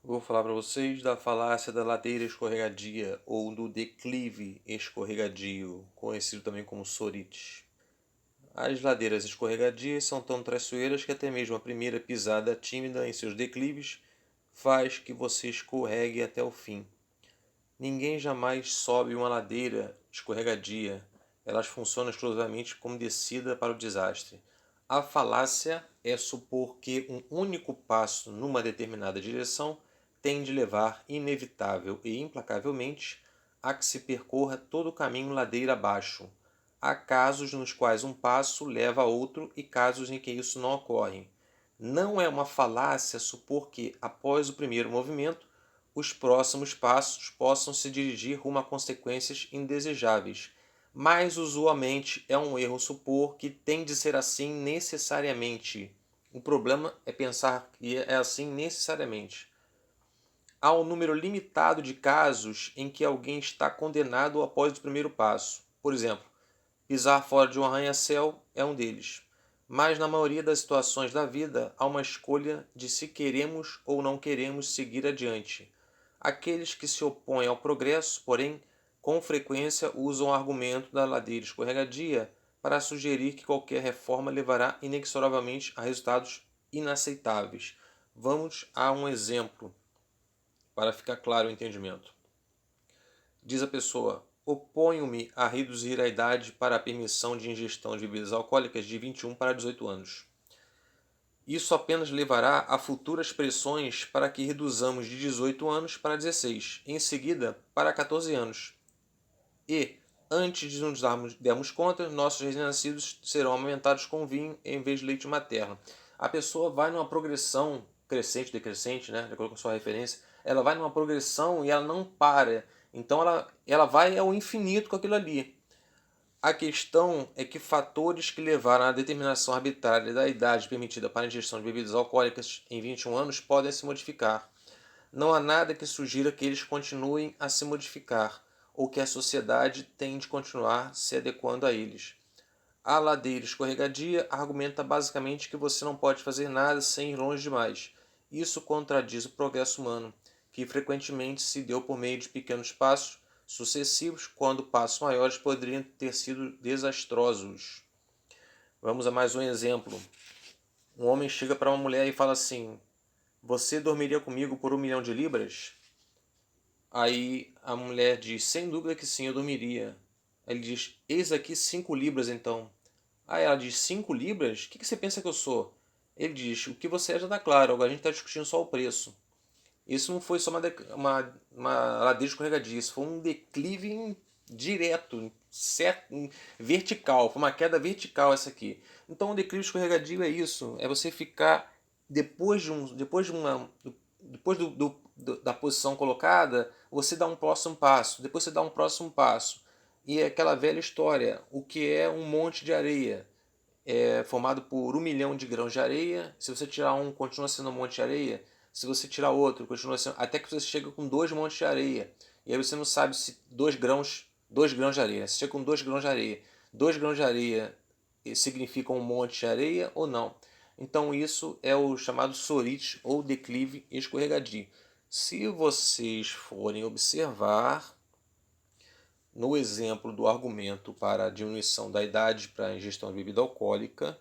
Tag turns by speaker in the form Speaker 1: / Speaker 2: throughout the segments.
Speaker 1: Vou falar para vocês da falácia da ladeira escorregadia ou do declive escorregadio, conhecido também como Sorit. As ladeiras escorregadias são tão traiçoeiras que até mesmo a primeira pisada tímida em seus declives faz que você escorregue até o fim. Ninguém jamais sobe uma ladeira escorregadia. Elas funcionam exclusivamente como descida para o desastre. A falácia é supor que um único passo numa determinada direção tem de levar inevitável e implacavelmente a que se percorra todo o caminho ladeira abaixo. Há casos nos quais um passo leva a outro e casos em que isso não ocorre. Não é uma falácia supor que, após o primeiro movimento, os próximos passos possam se dirigir rumo a consequências indesejáveis, mas usualmente é um erro supor que tem de ser assim necessariamente. O problema é pensar que é assim necessariamente. Há um número limitado de casos em que alguém está condenado após o primeiro passo. Por exemplo, pisar fora de um arranha-céu é um deles. Mas na maioria das situações da vida há uma escolha de se queremos ou não queremos seguir adiante. Aqueles que se opõem ao progresso, porém, com frequência usam o argumento da ladeira escorregadia para sugerir que qualquer reforma levará inexoravelmente a resultados inaceitáveis. Vamos a um exemplo para ficar claro o entendimento. Diz a pessoa: oponho-me a reduzir a idade para a permissão de ingestão de bebidas alcoólicas de 21 para 18 anos. Isso apenas levará a futuras pressões para que reduzamos de 18 anos para 16, em seguida para 14 anos. E, antes de nos dermos conta, nossos recém-nascidos serão amamentados com vinho em vez de leite materno. A pessoa vai numa progressão crescente, decrescente, né? De acordo com a sua referência, ela vai numa progressão e ela não para. Então ela vai ao infinito com aquilo ali. A questão é que fatores que levaram à determinação arbitrária da idade permitida para a ingestão de bebidas alcoólicas em 21 anos podem se modificar. Não há nada que sugira que eles continuem a se modificar ou que a sociedade tem de continuar se adequando a eles. A ladeira escorregadia argumenta basicamente que você não pode fazer nada sem ir longe demais. Isso contradiz o progresso humano, que frequentemente se deu por meio de pequenos passos sucessivos, quando passos maiores poderiam ter sido desastrosos. Vamos a mais um exemplo. Um homem chega para uma mulher e fala assim: você dormiria comigo por 1 milhão de libras? Aí a mulher diz: sem dúvida que sim, eu dormiria. Ele diz: eis aqui 5 libras então. Aí ela diz: 5 libras? O que você pensa que eu sou? Ele diz: o que você é já está claro, agora a gente está discutindo só o preço. Isso não foi só uma ladeira escorregadia, isso foi um declive direto, certo, vertical, foi uma queda vertical essa aqui. Então o declive escorregadio é isso, é você ficar depois da posição colocada, você dá um próximo passo, depois você dá um próximo passo. E é aquela velha história, o que é um monte de areia? É formado por 1 milhão de grãos de areia. Se você tirar um, continua sendo um monte de areia. Se você tirar outro, continua sendo. Até que você chega com 2 montes de areia. E aí você não sabe se 2 grãos de areia. Você chega com 2 grãos de areia. 2 grãos de areia significa um monte de areia ou não? Então isso é o chamado sorit ou declive escorregadio. Se vocês forem observar no exemplo do argumento para a diminuição da idade para a ingestão de bebida alcoólica,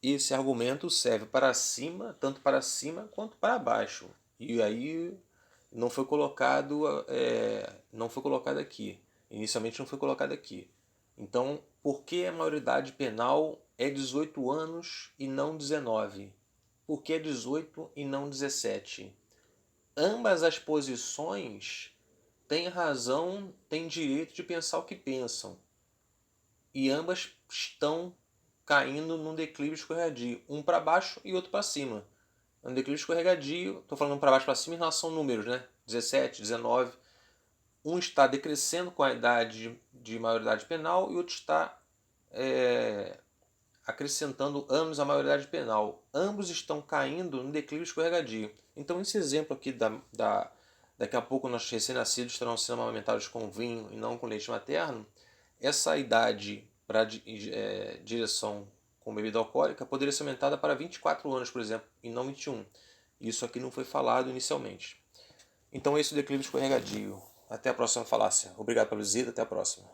Speaker 1: esse argumento serve para cima, tanto para cima quanto para baixo. E aí não foi colocado aqui. Inicialmente não foi colocado aqui. Então, por que a maioridade penal é 18 anos e não 19? Por que 18 e não 17? Ambas as posições têm razão, têm direito de pensar o que pensam. E ambas estão caindo num declive escorregadio, um para baixo e outro para cima. Um declive escorregadio, estou falando para baixo para cima em relação a números, né? 17, 19. Um está decrescendo com a idade de maioridade penal e outro está acrescentando anos à maioridade penal. Ambos estão caindo no declive escorregadio. Então esse exemplo aqui daqui a pouco nossos recém-nascidos estarão sendo amamentados com vinho e não com leite materno, essa idade para direção com bebida alcoólica poderia ser aumentada para 24 anos, por exemplo, e não 21. Isso aqui não foi falado inicialmente. Então esse é o declive escorregadio. Até a próxima falácia. Obrigado pela visita, até a próxima.